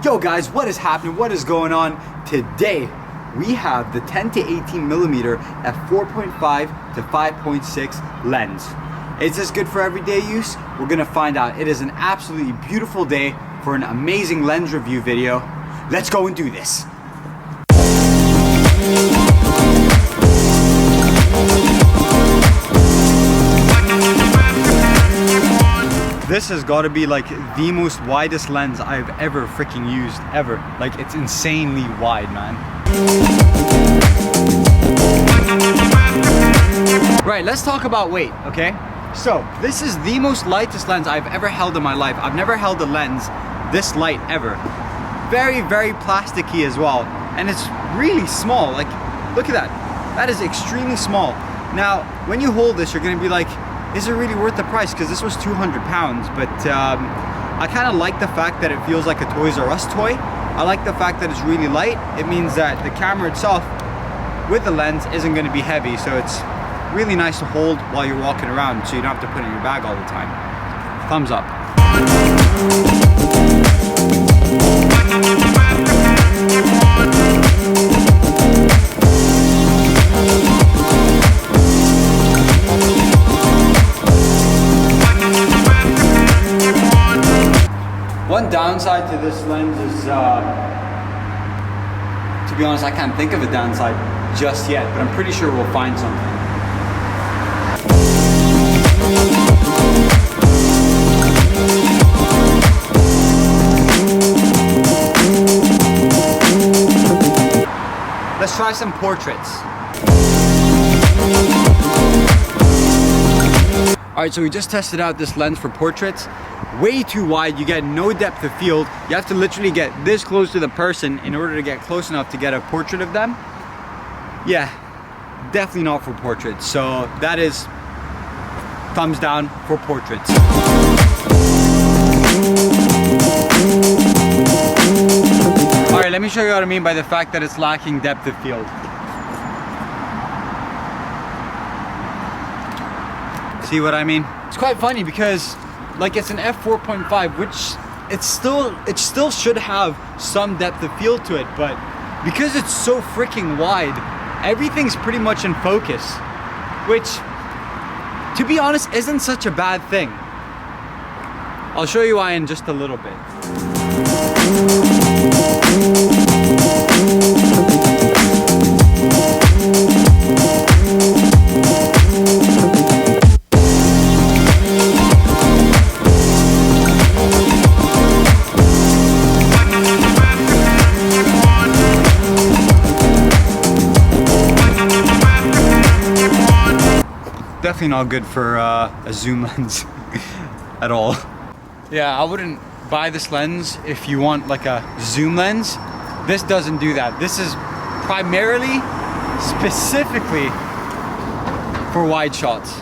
Yo guys, what is happening? What is going on? Today we have the 10-18mm f4.5 to 5.6 lens. Is this good for everyday use? We're gonna find out. It is an absolutely beautiful day for an amazing lens review video. Let's go and do this. This has got to be like the most widest lens I've ever freaking used, ever. Like, it's insanely wide, man. Right, let's talk about weight, okay? So, this is the most lightest lens I've ever held in my life. I've never held a lens this light ever. Very, very plasticky as well. And it's really small. Like, look at that. That is extremely small. Now, when you hold this, you're gonna be like, is it really worth the price? Because this was 200 pounds, but I kind of like the fact that it feels like a Toys R Us toy. I like the fact that it's really light. It means that the camera itself with the lens isn't going to be heavy, so it's really nice to hold while you're walking around, so you don't have to put it in your bag all the time. Thumbs up. One downside to this lens is, to be honest, I can't think of a downside just yet, but I'm pretty sure we'll find something. Let's try some portraits. Alright, so we just tested out this lens for portraits. Way too wide, you get no depth of field. You have to literally get this close to the person in order to get close enough to get a portrait of them. Yeah, definitely not for portraits. So that is thumbs down for portraits. Alright, let me show you what I mean by the fact that it's lacking depth of field. See what I mean? It's quite funny because like it's an f4.5, which it still should have some depth of field to it, but because it's so freaking wide, everything's pretty much in focus, which, to be honest, isn't such a bad thing. I'll show you why in just a little bit. Definitely not good for a zoom lens at all. Yeah, I wouldn't buy this lens if you want like a zoom lens. This doesn't do that. This is primarily, specifically for wide shots.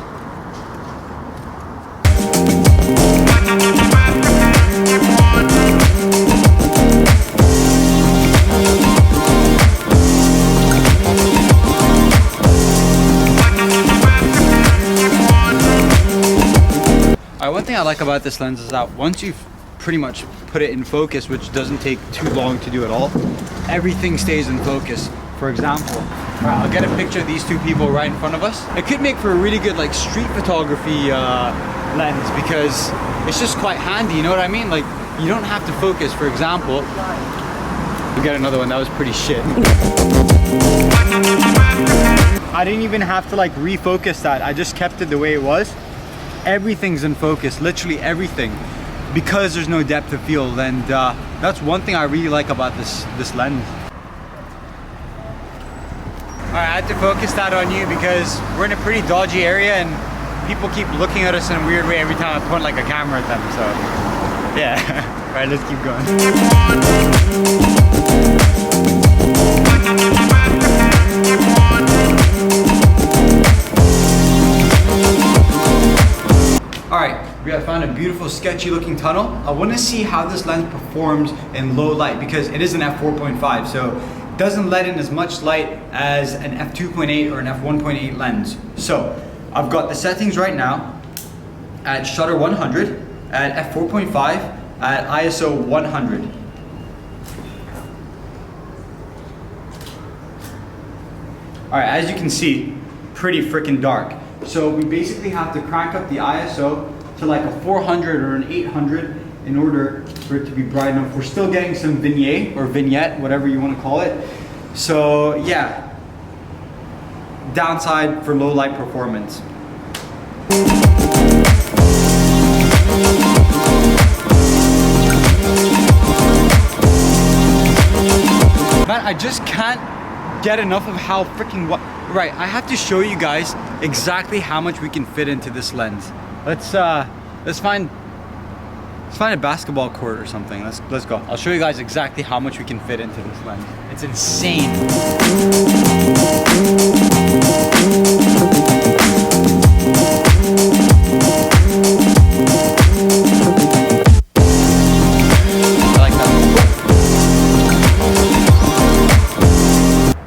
One thing I like about this lens is that once you've pretty much put it in focus, which doesn't take too long to do at all, everything stays in focus. For example, I'll get a picture of these two people right in front of us. It could make for a really good like street photography lens because it's just quite handy, you know what I mean? Like, you don't have to focus. For example, we'll get another one that was pretty shit. I didn't even have to like refocus that. I just kept it the way it was. Everything's in focus, literally everything, because there's no depth of field, and that's one thing I really like about this lens. Alright, I had to focus that on you because we're in a pretty dodgy area and people keep looking at us in a weird way every time I point like a camera at them, so yeah. Alright, let's keep going. Alright, we have found a beautiful sketchy looking tunnel. I want to see how this lens performs in low light because it is an f4.5, so it doesn't let in as much light as an f2.8 or an f1.8 lens. So I've got the settings right now at shutter 100, at f4.5, at ISO 100. All right, as you can see, pretty freaking dark. So we basically have to crank up the ISO to like a 400 or an 800 in order for it to be bright enough. We're still getting some vignette, whatever you want to call it. So yeah, downside for low light performance. Man, I just can't get enough of how freaking right. I have to show you guys exactly how much we can fit into this lens. Let's find a basketball court or something. Let's go. I'll show you guys exactly how much we can fit into this lens. It's insane.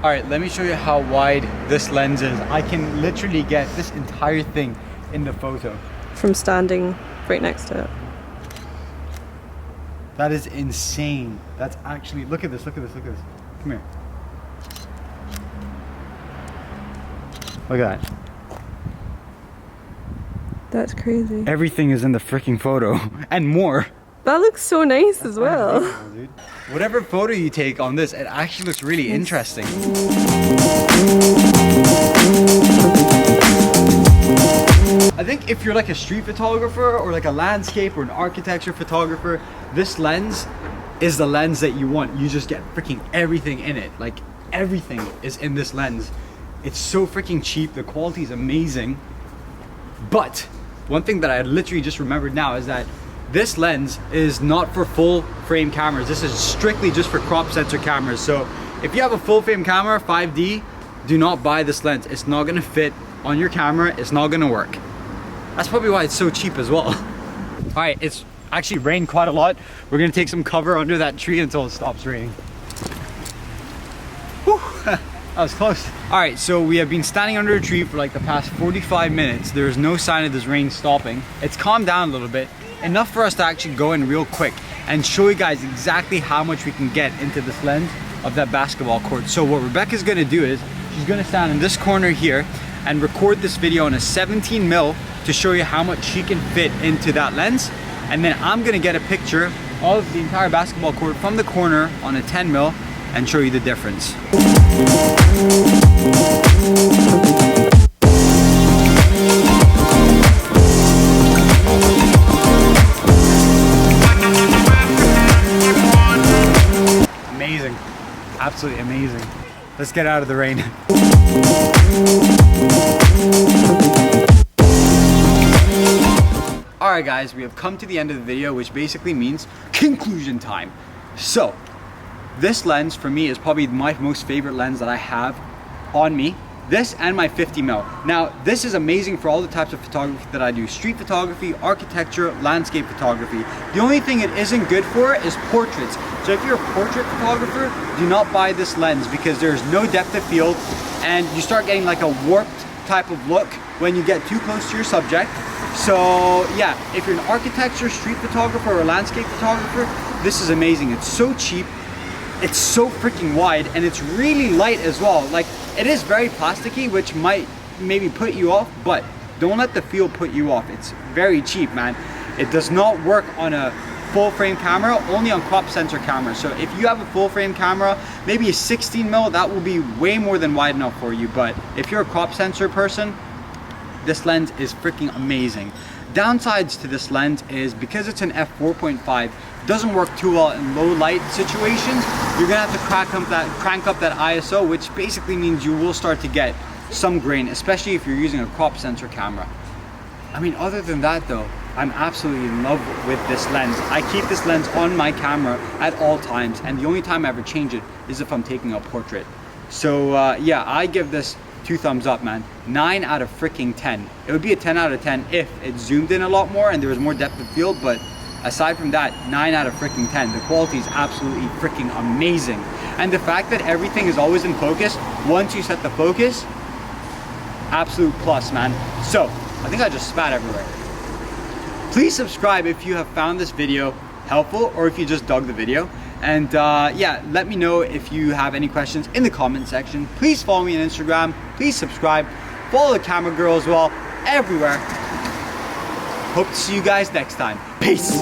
All right, let me show you how wide this lens is. I can literally get this entire thing in the photo. From standing right next to it. That is insane. That's actually, look at this, look at this, look at this. Come here. Look at that. That's crazy. Everything is in the freaking photo and more. That looks so nice as well. Dude. Whatever photo you take on this, it actually looks really interesting. I think if you're like a street photographer or like a landscape or an architecture photographer, this lens is the lens that you want. You just get freaking everything in it. Like everything is in this lens. It's so freaking cheap. The quality is amazing. But one thing that I literally just remembered now is that this lens is not for full frame cameras. This is strictly just for crop sensor cameras. So if you have a full frame camera, 5D, do not buy this lens. It's not gonna fit on your camera. It's not gonna work. That's probably why it's so cheap as well. All right, it's actually rained quite a lot. We're gonna take some cover under that tree until it stops raining. Whew, that was close. All right, so we have been standing under a tree for like the past 45 minutes. There's no sign of this rain stopping. It's calmed down a little bit, enough for us to actually go in real quick and show you guys exactly how much we can get into this lens of that basketball court. So what Rebecca's gonna do is she's gonna stand in this corner here and record this video on a 17mm to show you how much she can fit into that lens. And then I'm gonna get a picture of the entire basketball court from the corner on a 10mm and show you the difference. Amazing, absolutely amazing. Let's get out of the rain. Alright guys, we have come to the end of the video, which basically means conclusion time. So, this lens for me is probably my most favorite lens that I have on me. This and my 50mm. Now, this is amazing for all the types of photography that I do. Street photography, architecture, landscape photography. The only thing it isn't good for is portraits. So if you're a portrait photographer, do not buy this lens because there's no depth of field and you start getting like a warped type of look when you get too close to your subject. So yeah, if you're an architecture, street photographer, or a landscape photographer, this is amazing. It's so cheap. It's so freaking wide and it's really light as well. Like, it is very plasticky, which might maybe put you off, but don't let the feel put you off. It's very cheap, man. It does not work on a full frame camera, only on crop sensor cameras. So if you have a full frame camera, maybe a 16mm, that will be way more than wide enough for you. But if you're a crop sensor person, this lens is freaking amazing. Downsides to this lens is because it's an f4.5, doesn't work too well in low light situations. You're gonna have to crank up that ISO, which basically means you will start to get some grain, especially if you're using a crop sensor camera. I mean, other than that though, I'm absolutely in love with this lens. I keep this lens on my camera at all times, and the only time I ever change it is if I'm taking a portrait. So yeah, I give this 2 thumbs up, man. 9 out of freaking 10. It would be a 10 out of 10 if it zoomed in a lot more and there was more depth of field, but aside from that, 9 out of freaking 10. The quality is absolutely freaking amazing. And the fact that everything is always in focus, once you set the focus, absolute plus, man. So, I think I just spat everywhere. Please subscribe if you have found this video helpful or if you just dug the video. And yeah, let me know if you have any questions in the comment section. Please follow me on Instagram. Please subscribe. Follow the camera girl as well, everywhere. Hope to see you guys next time. Peace.